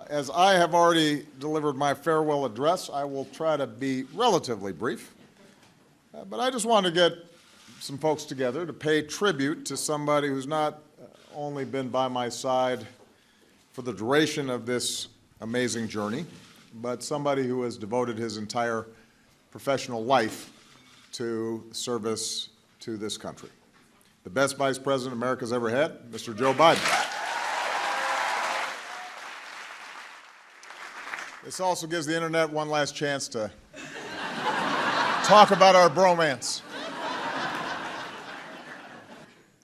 As I have already delivered my farewell address, I will try to be relatively brief. But I just want to get some folks together to pay tribute to somebody who's not only been by my side for the duration of this amazing journey, but somebody who has devoted his entire professional life to service to this country. The best Vice President America's ever had, Mr. Joe Biden. This also gives the internet one last chance to talk about our bromance.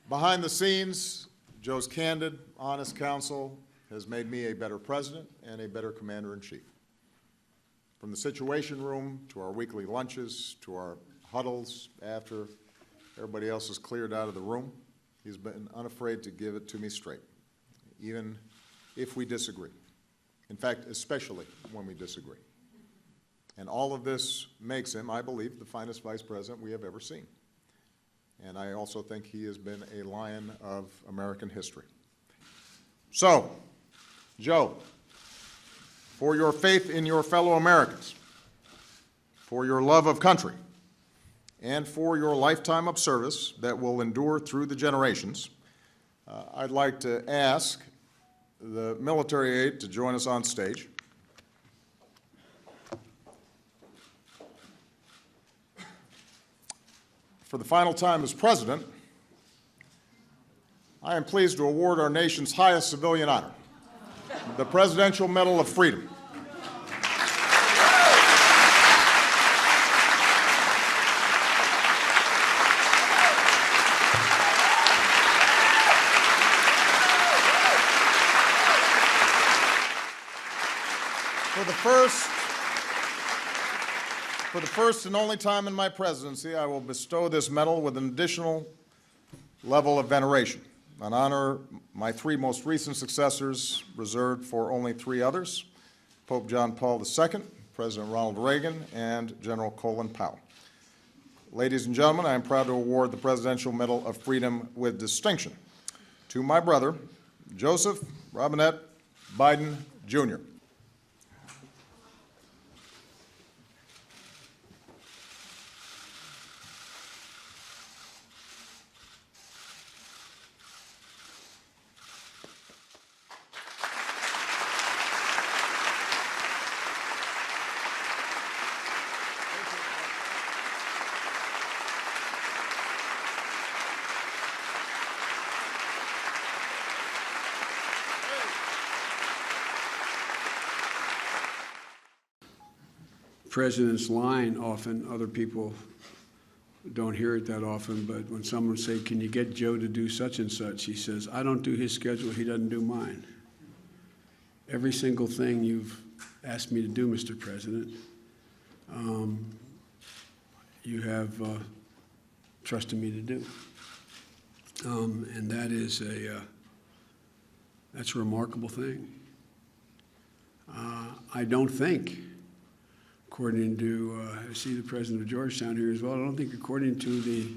Behind the scenes, Joe's candid, honest counsel has made me a better president and a better commander-in-chief. From the Situation Room to our weekly lunches to our huddles after everybody else is cleared out of the room, he's been unafraid to give it to me straight, even if we disagree. In fact, especially when we disagree. And all of this makes him, I believe, the finest vice president we have ever seen. And I also think he has been a lion of American history. So, Joe, for your faith in your fellow Americans, for your love of country, and for your lifetime of service that will endure through the generations, I'd like to ask the military aide to join us on stage. For the final time as president, I am pleased to award our nation's highest civilian honor, the Presidential Medal of Freedom. For the first and only time in my presidency, I will bestow this medal with an additional level of veneration, an honor my three most recent successors reserved for only three others, Pope John Paul II, President Ronald Reagan, and General Colin Powell. Ladies and gentlemen, I am proud to award the Presidential Medal of Freedom with distinction to my brother, Joseph Robinette Biden, Jr. President's line often, other people don't hear it that often, but when someone say, can you get Joe to do such and such, he says, I don't do his schedule, he doesn't do mine. Every single thing you've asked me to do, Mr. President, you have trusted me to do. And that is that's a remarkable thing. I don't think, according to, I see the president of Georgetown here as well, I don't think according to the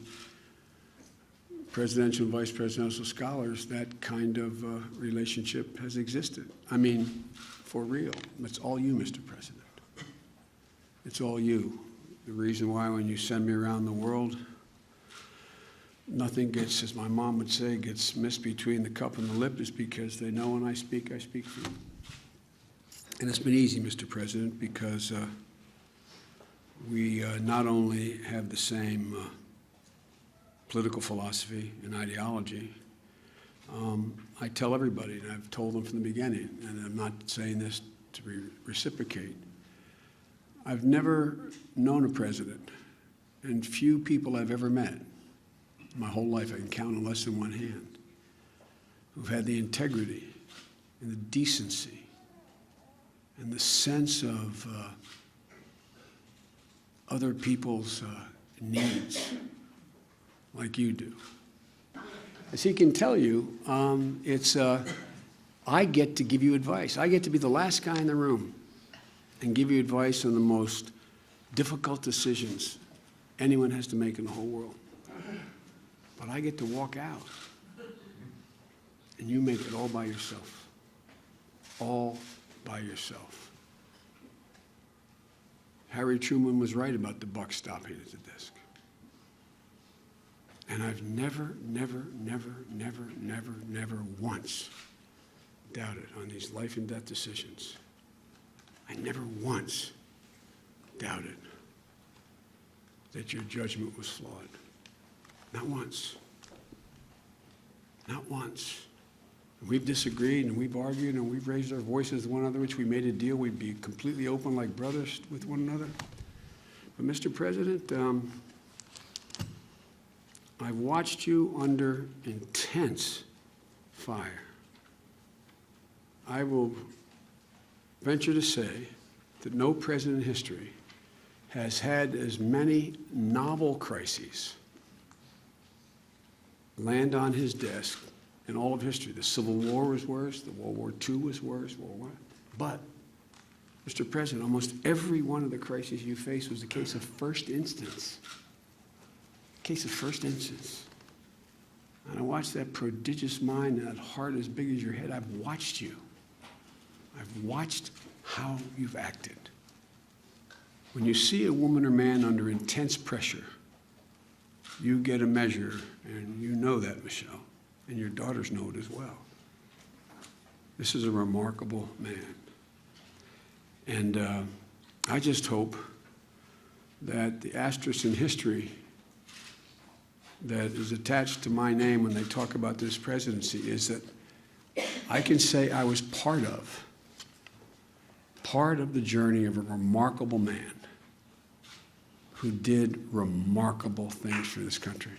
presidential and vice presidential scholars that kind of relationship has existed. I mean, for real. It's all you, Mr. President. It's all you. The reason why when you send me around the world, nothing gets, as my mom would say, gets missed between the cup and the lip is because they know when I speak for you. And it's been easy, Mr. President, because we not only have the same political philosophy and ideology, I tell everybody, and I've told them from the beginning, and I'm not saying this to reciprocate, I've never known a president, and few people I've ever met, my whole life I can count on less than one hand, who've had the integrity and the decency and the sense of other people's needs like you do. As he can tell you, I get to give you advice. I get to be the last guy in the room and give you advice on the most difficult decisions anyone has to make in the whole world. But I get to walk out and you make it all by yourself. All by yourself. Harry Truman was right about the buck stopping at the desk. And I've never once doubted on these life and death decisions. I never once doubted that your judgment was flawed. Not once. Not once. We've disagreed and we've argued and we've raised our voices to one another, which we made a deal we'd be completely open like brothers with one another. But Mr. President, I've watched you under intense fire. I will venture to say that no president in history has had as many novel crises land on his desk in all of history. The Civil War was worse, the World War II was worse, World War I. But, Mr. President, almost every one of the crises you faced was a case of first instance. Case of first instance. And I watched that prodigious mind and that heart as big as your head. I've watched you. I've watched how you've acted. When you see a woman or man under intense pressure, you get a measure, and you know that, Michelle, and your daughters know it as well. This is a remarkable man. And I just hope that the asterisk in history that is attached to my name when they talk about this presidency is that I can say I was part of the journey of a remarkable man who did remarkable things for this country.